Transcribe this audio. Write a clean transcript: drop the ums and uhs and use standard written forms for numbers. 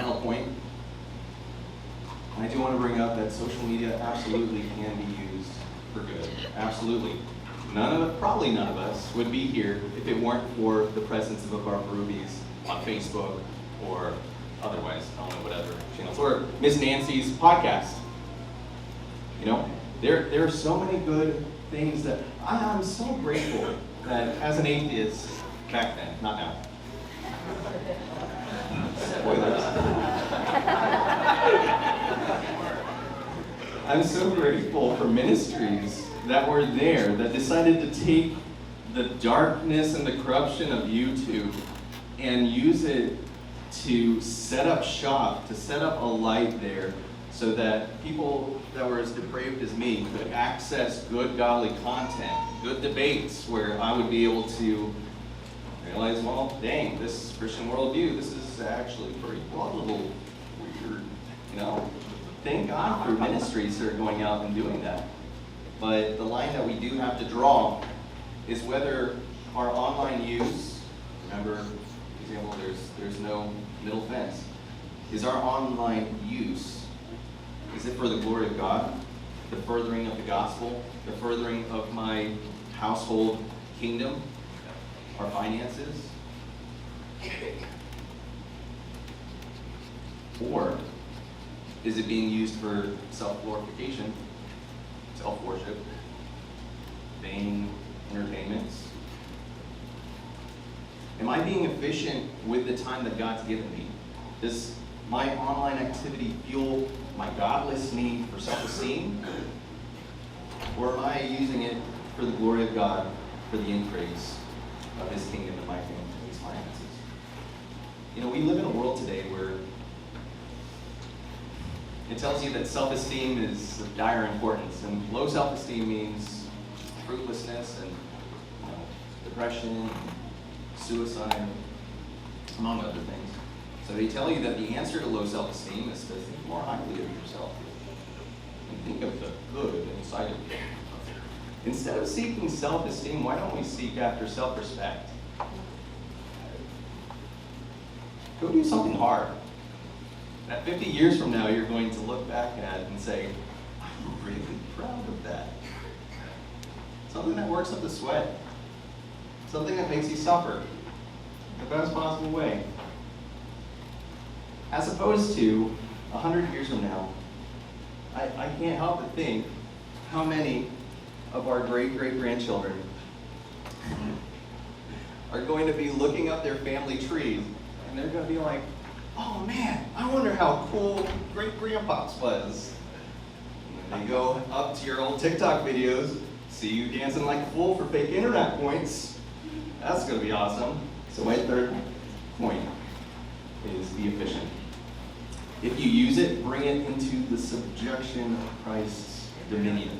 final point, I do want to bring up that social media absolutely can be used for good. Absolutely. Probably none of us would be here if it weren't for the presence of our rubies on Facebook or otherwise, I don't know, whatever channels, or Miss Nancy's podcast. You know, there are so many good things that I'm so grateful that as an atheist, back then, not now. Spoilers. I'm so grateful for ministries that were there that decided to take the darkness and the corruption of YouTube and use it to set up shop, to set up a light there so that people that were as depraved as me could access good godly content, good debates where I would be able to realize, well, dang, this Christian worldview, this is actually pretty plausible, weird, you know. Thank God for ministries that are going out and doing that. But the line that we do have to draw is whether our online use, remember, for example, there's no middle fence, is our online use, is it for the glory of God, the furthering of the gospel, the furthering of my household kingdom, our finances? Or is it being used for self-glorification, self-worship, vain entertainments? Am I being efficient with the time that God's given me? Does my online activity fuel my godless need for self-esteem? Or am I using it for the glory of God, for the increase of His kingdom and my family and His finances? You know, we live in a world today where it tells you that self-esteem is of dire importance, and low self-esteem means fruitlessness and depression, suicide, among other things. So they tell you that the answer to low self-esteem is to think more highly of yourself and think of the good inside of you. Instead of seeking self-esteem, why don't we seek after self-respect? Go do something hard that 50 years from now you're going to look back at and say, I'm really proud of that. Something that works up the sweat. Something that makes you suffer in the best possible way. As opposed to 100 years from now, I can't help but think how many of our great-great-grandchildren are going to be looking up their family trees and they're going to be like, oh man, I wonder how cool great-grandpa's was. And then they go up to your old TikTok videos, see you dancing like a fool for fake internet points. That's going to be awesome. So my third point is be efficient. If you use it, bring it into the subjection of Christ's dominion.